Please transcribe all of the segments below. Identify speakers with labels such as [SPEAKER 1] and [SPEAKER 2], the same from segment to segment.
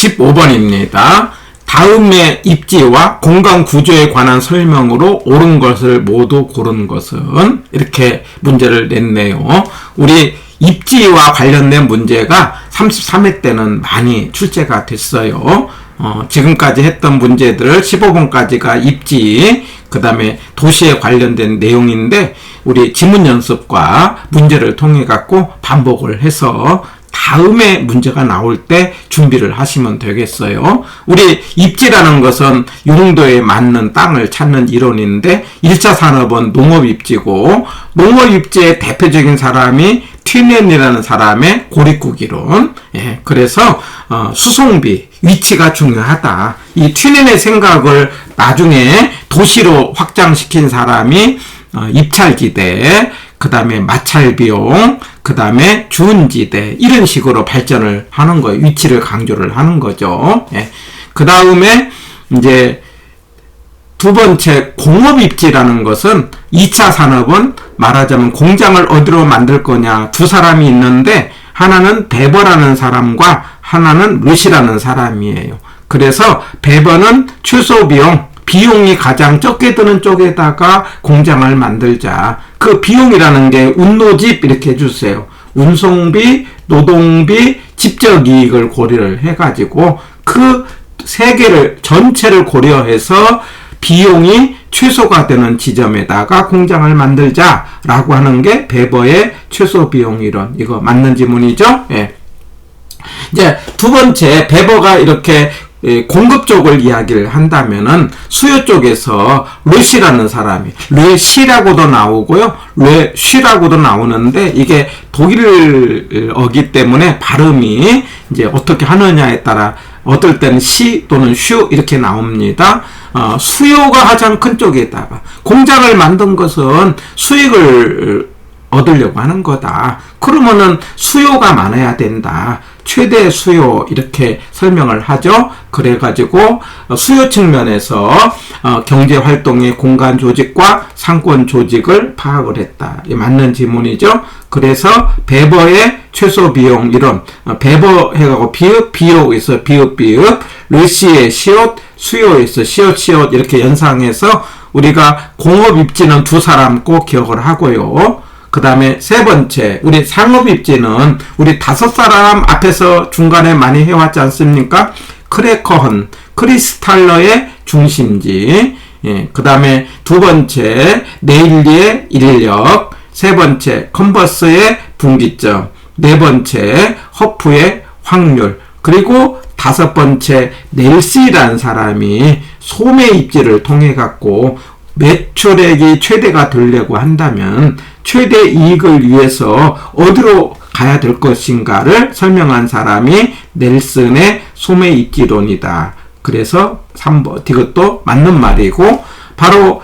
[SPEAKER 1] 15번입니다. 다음의 입지와 공간 구조에 관한 설명으로 옳은 것을 모두 고른 것은, 이렇게 문제를 냈네요. 우리 입지와 관련된 문제가 33회 때는 많이 출제가 됐어요. 지금까지 했던 문제들 15번까지가 입지, 그 다음에 도시에 관련된 내용인데, 우리 지문 연습과 문제를 통해 갖고 반복을 해서 다음에 문제가 나올 때 준비를 하시면 되겠어요. 우리 입지라는 것은 용도에 맞는 땅을 찾는 이론인데, 1차 산업은 농업입지고, 농업입지의 대표적인 사람이 튀넨이라는 사람의 고립국 이론. 그래서 수송비, 위치가 중요하다. 이 튀넨의 생각을 나중에 도시로 확장시킨 사람이 입찰지대, 그 다음에 마찰비용, 그 다음에 주운지대, 이런 식으로 발전을 하는 거예요. 위치를 강조를 하는 거죠. 그 다음에 이제 두 번째, 공업입지라는 것은 2차 산업은 말하자면 공장을 어디로 만들 거냐, 두 사람이 있는데 하나는 베버라는 사람과 하나는 르시라는 사람이에요. 그래서 베버는 최소 비용이 가장 적게 드는 쪽에다가 공장을 만들자. 그 비용이라는 게 운노집 이렇게 해주세요. 운송비, 노동비, 집적 이익을 고려를 해가지고 그 세 개를 전체를 고려해서 비용이 최소가 되는 지점에다가 공장을 만들자라고 하는 게 베버의 최소 비용 이론. 이거 맞는 지문이죠? 이제 두 번째, 베버가 이렇게 공급 쪽을 이야기를 한다면은 수요 쪽에서 르시라는 사람이, 르시라고도 나오고요, 르쉬라고도 나오는데, 이게 독일어기 때문에 발음이 이제 어떻게 하느냐에 따라 어떨 때는 시 또는 슈 이렇게 나옵니다. 수요가 가장 큰 쪽에다가 공장을 만든 것은 수익을 얻으려고 하는 거다. 그러면은 수요가 많아야 된다. 최대 수요, 이렇게 설명을 하죠. 그래가지고 수요 측면에서 경제활동의 공간 조직과 상권 조직을 파악을 했다. 맞는 지문이죠. 그래서 베버의 최소 비용 이론, 베버 해가고 비읍에서 비읍, 르시의 시옷, 수요에서 시옷 이렇게 연상해서 우리가 공업입지는 두 사람 꼭 기억을 하고요. 그 다음에 세 번째, 우리 상업입지는 우리 5사람 앞에서 중간에 많이 해왔지 않습니까? 크래커헌, 크리스탈러의 중심지. 그 다음에 두 번째, 네일리의 인력. 세 번째, 컨버스의 분기점. 네 번째, 허프의 확률. 그리고 다섯 번째, 넬시라는 사람이 소매 입지를 통해 갖고 매출액이 최대가 되려고 한다면 최대 이익을 위해서 어디로 가야 될 것인가를 설명한 사람이 넬슨의 소매 입지론이다. 그래서 3번, 이것도 맞는 말이고, 바로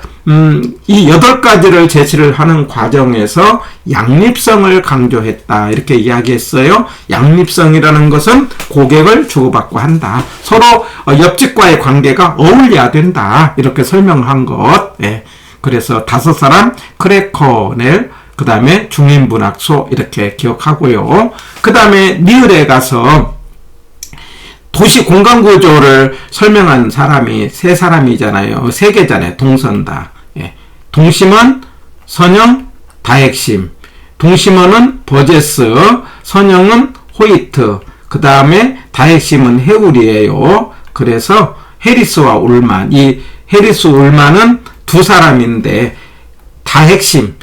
[SPEAKER 1] 이 8가지를 제시를 하는 과정에서 양립성을 강조했다. 이렇게 이야기했어요. 양립성이라는 것은 고객을 주고받고 한다. 서로 옆집과의 관계가 어울려야 된다. 이렇게 설명한 것. 그래서 5사람, 크래커넬, 그 다음에 중인분학소, 이렇게 기억하고요. 그 다음에 리을에 가서 도시 공간 구조를 설명한 사람이 3사람이잖아요. 3개잖아요. 동선다. 동심원, 선영, 다핵심. 동심원은 버제스, 선영은 호이트, 그 다음에 다핵심은 해울이에요. 그래서 해리스와 울만. 이 해리스 울만은 두 사람인데, 다핵심,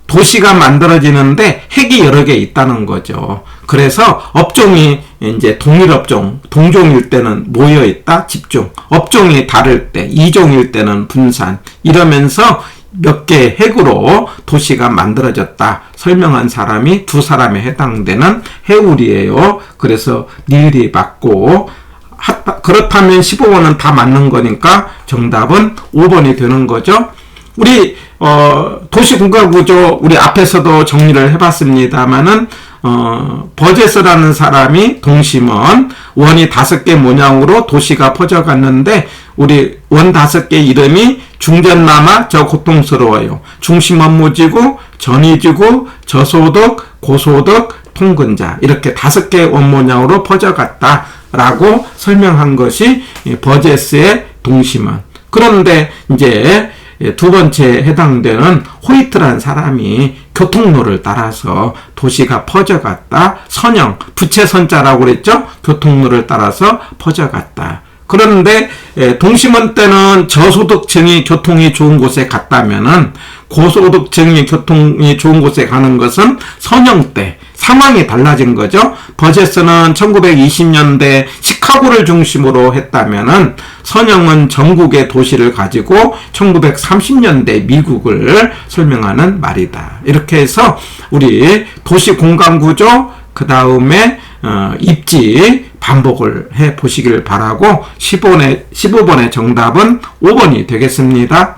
[SPEAKER 1] 도시가 만들어지는데 핵이 여러 개 있다는 거죠. 그래서 업종이 이제 동일업종, 동종일 때는 모여있다, 집중. 업종이 다를 때, 이종일 때는 분산. 이러면서 몇 개의 핵으로 도시가 만들어졌다 설명한 사람이 두 사람에 해당되는 해울이에요. 그래서 니을이 맞고, 그렇다면 15번은 다 맞는 거니까 정답은 5번이 되는 거죠. 우리 도시 공간 구조 우리 앞에서도 정리를 해봤습니다만은 버제스라는 사람이 동심원, 원이 5개 모양으로 도시가 퍼져갔는데 우리 원 5개 이름이 중전남아 저 고통스러워요, 중심업무지구, 전이지구, 저소득, 고소득, 통근자, 이렇게 5개 원 모양으로 퍼져갔다. 라고 설명한 것이 버제스의 동심원. 그런데 이제 두 번째 해당되는 호이트라는 사람이 교통로를 따라서 도시가 퍼져갔다. 선형, 부채선자라고 그랬죠? 교통로를 따라서 퍼져갔다. 그런데 동심원 때는 저소득층이 교통이 좋은 곳에 갔다면은 고소득층이 교통이 좋은 곳에 가는 것은 선형 때 상황이 달라진 거죠. 버제스는 1920년대 시카고를 중심으로 했다면은 선형은 전국의 도시를 가지고 1930년대 미국을 설명하는 말이다. 이렇게 해서 우리 도시 공간 구조, 그 다음에 입지 반복을 해 보시길 바라고 15번의 정답은 5번이 되겠습니다.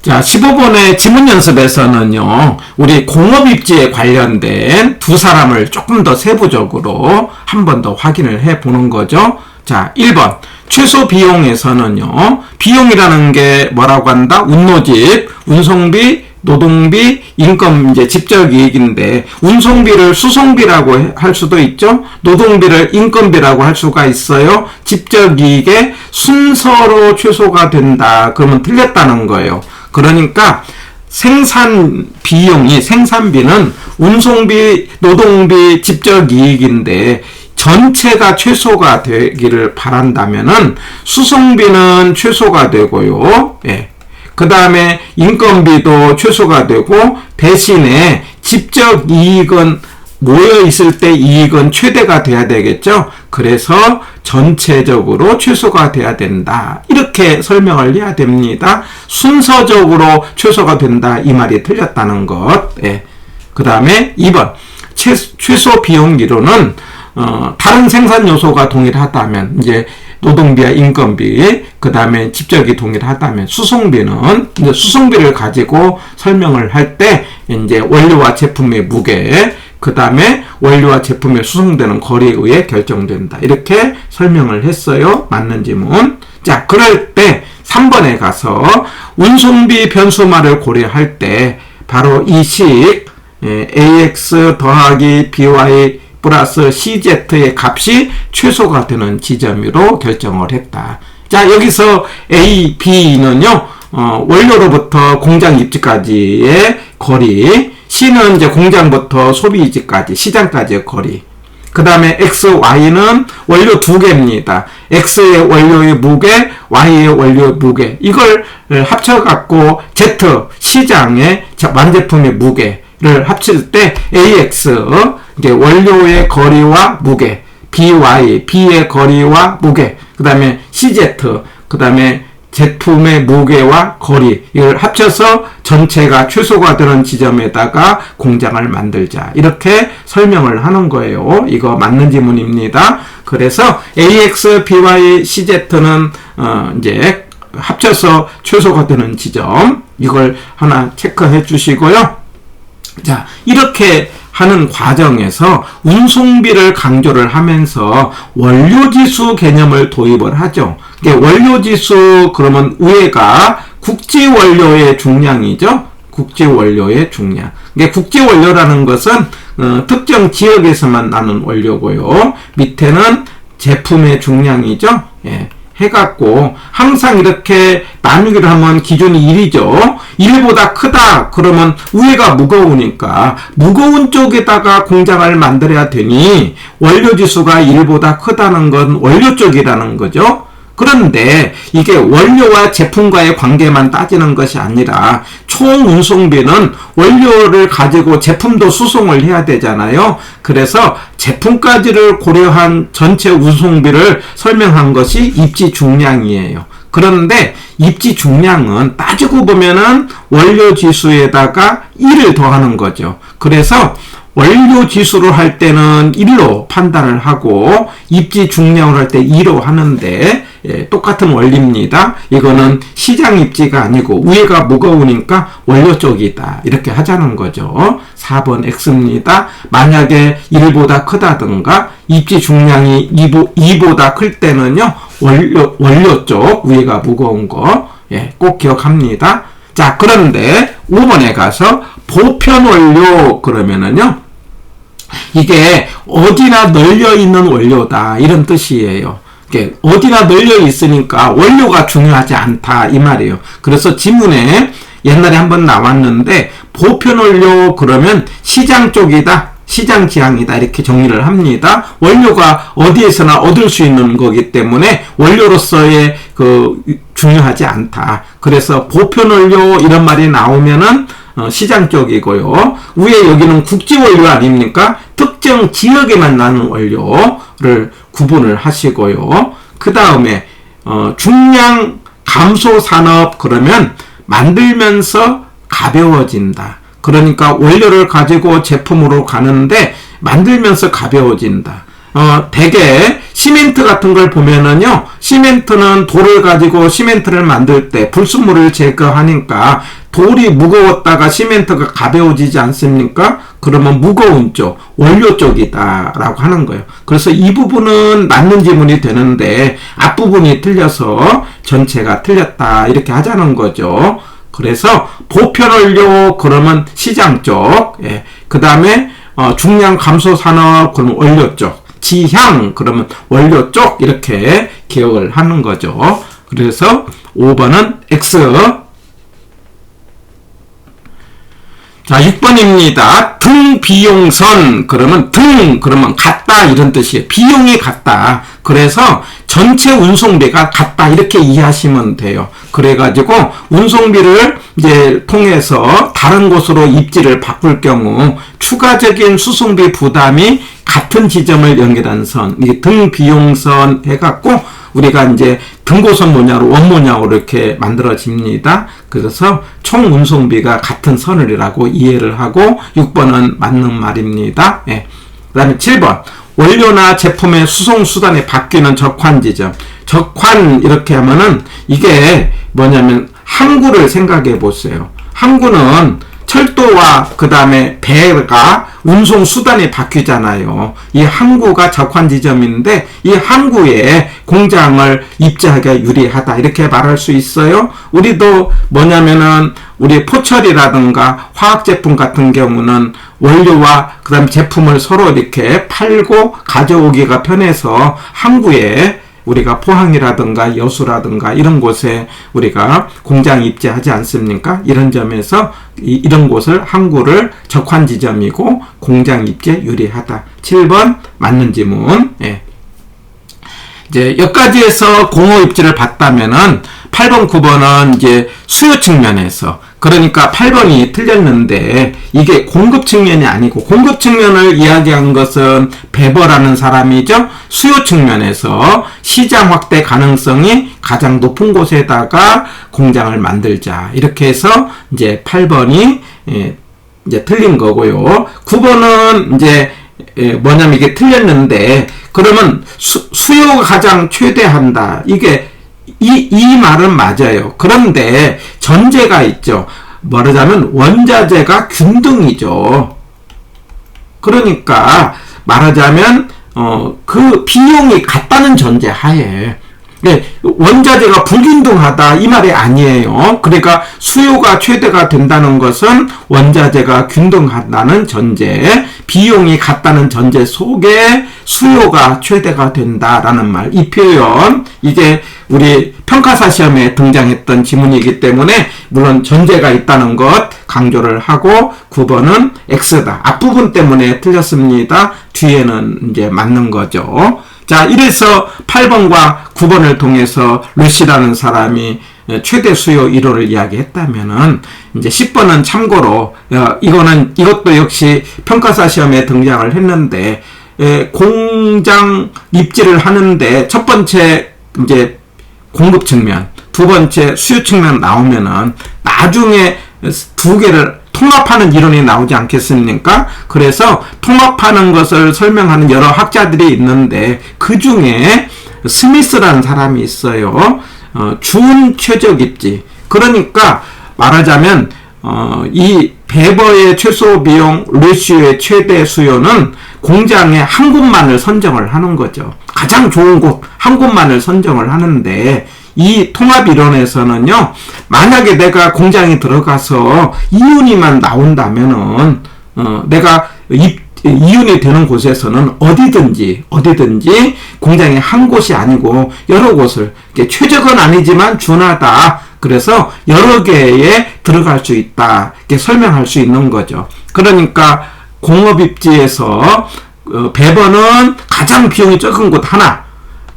[SPEAKER 1] 자, 15번의 지문 연습에서는요, 우리 공업 입지에 관련된 두 사람을 조금 더 세부적으로 한 번 더 확인을 해 보는 거죠. 자, 1번. 최소 비용에서는요, 비용이라는 게 뭐라고 한다? 운노집, 운송비, 노동비, 인건, 이제 직접 이익인데, 운송비를 수송비라고 할 수도 있죠? 노동비를 인건비라고 할 수가 있어요? 직접 이익의 순서로 최소가 된다. 그러면 틀렸다는 거예요. 그러니까 생산 비용이, 생산비는 운송비, 노동비, 직접 이익인데, 전체가 최소가 되기를 바란다면은 수송비는 최소가 되고요. 예. 그 다음에 인건비도 최소가 되고 대신에 직접 이익은 모여 있을 때 이익은 최대가 돼야 되겠죠. 그래서 전체적으로 최소가 돼야 된다. 이렇게 설명을 해야 됩니다. 순서적으로 최소가 된다. 이 말이 틀렸다는 것. 예. 그 다음에 2번. 최소 비용 이론은 다른 생산 요소가 동일하다면, 이제 노동비와 인건비, 그 다음에 집적이 동일하다면, 수송비는, 이제 수송비를 가지고 설명을 할 때, 이제 원료와 제품의 무게, 그 다음에 원료와 제품의 수송되는 거리에 의해 결정된다. 이렇게 설명을 했어요. 맞는 지문. 자, 그럴 때 3번에 가서 운송비 변수말을 고려할 때, 바로 이 식, AX 더하기 BY 플러스 CZ의 값이 최소가 되는 지점으로 결정을 했다. 자, 여기서 A, B는요, 원료로부터 공장 입지까지의 거리, C는 이제 공장부터 소비 입지까지, 시장까지의 거리. 그 다음에 X, Y는 원료 두 개입니다. X의 원료의 무게, Y의 원료의 무게. 이걸 합쳐갖고 Z, 시장의 완제품의 무게를 합칠 때 AX, 이제 원료의 거리와 무게, BY, B의 거리와 무게, 그 다음에 CZ, 그 다음에 제품의 무게와 거리, 이걸 합쳐서 전체가 최소가 되는 지점에다가 공장을 만들자. 이렇게 설명을 하는 거예요. 이거 맞는 지문입니다. 그래서 AX, BY, CZ는 이제 합쳐서 최소가 되는 지점, 이걸 하나 체크해 주시고요. 자, 이렇게 하는 과정에서 운송비를 강조를 하면서 원료지수 개념을 도입을 하죠. 원료지수 그러면 위에가 국지원료의 중량이죠. 국지원료의 중량. 국지원료라는 것은 특정 지역에서만 나는 원료고요. 밑에는 제품의 중량이죠. 예. 해갖고 항상 이렇게 나누기를 하면 기준이 1이죠. 1보다 크다 그러면 위에가 무거우니까 무거운 쪽에다가 공장을 만들어야 되니 원료지수가 1보다 크다는 건 원료 쪽이라는 거죠. 그런데 이게 원료와 제품과의 관계만 따지는 것이 아니라 총 운송비는 원료를 가지고 제품도 수송을 해야 되잖아요. 그래서 제품까지를 고려한 전체 운송비를 설명한 것이 입지 중량이에요. 그런데 입지 중량은 따지고 보면은 원료 지수에다가 1을 더하는 거죠. 그래서 원료 지수로 할 때는 1로 판단을 하고 입지 중량을 할 때 2로 하는데 똑같은 원리입니다. 이거는 시장 입지가 아니고 위에가 무거우니까 원료 쪽이다. 이렇게 하자는 거죠. 4번 X입니다. 만약에 1보다 크다든가 입지 중량이 2보다 클 때는요. 원료 쪽 위에가 무거운 거 꼭 기억합니다. 자, 그런데 5번에 가서 보편 원료 그러면은요. 이게 어디나 널려 있는 원료다 이런 뜻이에요. 이게 어디나 널려 있으니까 원료가 중요하지 않다 이 말이에요. 그래서 지문에 옛날에 한번 나왔는데 보편 원료 그러면 시장 쪽이다. 시장 지향이다 이렇게 정리를 합니다. 원료가 어디에서나 얻을 수 있는 거기 때문에 원료로서의 중요하지 않다. 그래서 보편 원료 이런 말이 나오면은 시장 쪽이고요. 위에 여기는 국지 원료 아닙니까? 특정 지역에만 나는 원료를 구분을 하시고요. 그 다음에 중량 감소 산업 그러면 만들면서 가벼워진다. 그러니까 원료를 가지고 제품으로 가는데 만들면서 가벼워진다. 대개 시멘트 같은 걸 보면은요, 시멘트는 돌을 가지고 시멘트를 만들 때 불순물을 제거하니까 돌이 무거웠다가 시멘트가 가벼워지지 않습니까? 그러면 무거운 쪽, 원료 쪽이다 라고 하는 거예요. 그래서 이 부분은 맞는 지문이 되는데 앞부분이 틀려서 전체가 틀렸다 이렇게 하자는 거죠. 그래서 보편 원료 그러면 시장 쪽, 예. 그 다음에 중량 감소 산업 그러면 원료 쪽, 지향 그러면 원료 쪽 이렇게 기억을 하는 거죠. 그래서 5번은 X. 자, 6번입니다. 등 비용선 그러면 등 그러면 같다 이런 뜻이에요. 비용이 같다. 그래서 전체 운송비가 같다 이렇게 이해하시면 돼요. 그래가지고 운송비를 이제 통해서 다른 곳으로 입지를 바꿀 경우 추가적인 수송비 부담이 같은 지점을 연결한 선, 이 등 비용선 해갖고 우리가 이제 등고선 모양으로 원모양으로 이렇게 만들어집니다. 그래서 총 운송비가 같은 선을이라고 이해를 하고 6번은 맞는 말입니다. 예. 그 다음에 7번 원료나 제품의 수송수단이 바뀌는 적환 지점. 적환 이렇게 하면은 이게 뭐냐면 항구를 생각해 보세요. 항구는 철도와 그 다음에 배가 운송 수단이 바뀌잖아요. 이 항구가 적환 지점인데 이 항구에 공장을 입지하기가 유리하다 이렇게 말할 수 있어요. 우리도 뭐냐면은 우리 포철이라든가 화학제품 같은 경우는 원료와 그 다음에 제품을 서로 이렇게 팔고 가져오기가 편해서 항구에 우리가 포항이라든가 여수라든가 이런 곳에 우리가 공장 입지하지 않습니까? 이런 점에서 이런 곳을 항구를 적환 지점이고 공장 입지에 유리하다. 7번 맞는 지문. 예. 이제 여기까지에서 공호 입지를 봤다면은 8번, 9번은 이제 수요 측면에서 그러니까 8번이 틀렸는데 이게 공급 측면이 아니고 공급 측면을 이야기한 것은 베버라는 사람이죠. 수요 측면에서 시장 확대 가능성이 가장 높은 곳에다가 공장을 만들자. 이렇게 해서 이제 8번이 이제 틀린 거고요. 9번은 이제 뭐냐면 이게 틀렸는데 그러면 수요가 가장 최대한다. 이게 이 말은 맞아요. 그런데 전제가 있죠. 말하자면 원자재가 균등이죠. 그러니까 말하자면 그 비용이 같다는 전제 하에 원자재가 불균등하다 이 말이 아니에요. 그러니까 수요가 최대가 된다는 것은 원자재가 균등하다는 전제, 비용이 같다는 전제 속에 수요가 최대가 된다라는 말. 이 표현 이게 우리 평가사 시험에 등장했던 지문이기 때문에 물론 전제가 있다는 것 강조를 하고 9번은 X다. 앞부분 때문에 틀렸습니다. 뒤에는 이제 맞는 거죠. 자, 이래서 8번과 9번을 통해서 루시라는 사람이 최대 수요 1호를 이야기했다면은 이제 10번은 참고로 이것도 역시 평가사 시험에 등장을 했는데 공장 입지를 하는데 첫 번째 이제 공급 측면, 두 번째 수요 측면 나오면은 나중에 두 개를 통합하는 이론이 나오지 않겠습니까? 그래서 통합하는 것을 설명하는 여러 학자들이 있는데 그 중에 스미스라는 사람이 있어요. 준 최적 입지. 그러니까 말하자면 이 베버의 최소 비용, 루시오의 최대 수요는 공장에 한 곳만을 선정을 하는 거죠. 가장 좋은 곳 한 곳만을 선정을 하는데 이 통합 이론에서는요, 만약에 내가 공장에 들어가서 이윤이만 나온다면은 내가 이윤이 되는 곳에서는 어디든지 공장이 한 곳이 아니고 여러 곳을 최적은 아니지만 준하다. 그래서 여러 개에 들어갈 수 있다. 이렇게 설명할 수 있는 거죠. 그러니까 공업입지에서 베버는 가장 비용이 적은 곳 하나,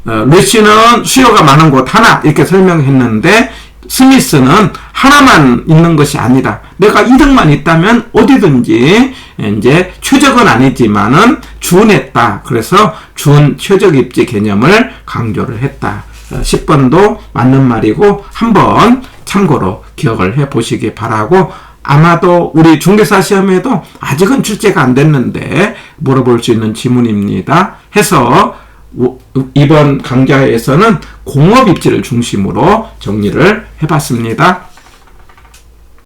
[SPEAKER 1] 러쉬는 수요가 많은 곳 하나 이렇게 설명했는데 스미스는 하나만 있는 것이 아니다. 내가 이득만 있다면 어디든지 이제 최적은 아니지만은 준했다. 그래서 준 최적 입지 개념을 강조를 했다. 10번도 맞는 말이고 한번 참고로 기억을 해 보시기 바라고, 아마도 우리 중개사 시험에도 아직은 출제가 안 됐는데 물어볼 수 있는 지문입니다. 해서 이번 강좌에서는 공업 입지를 중심으로 정리를 해봤습니다.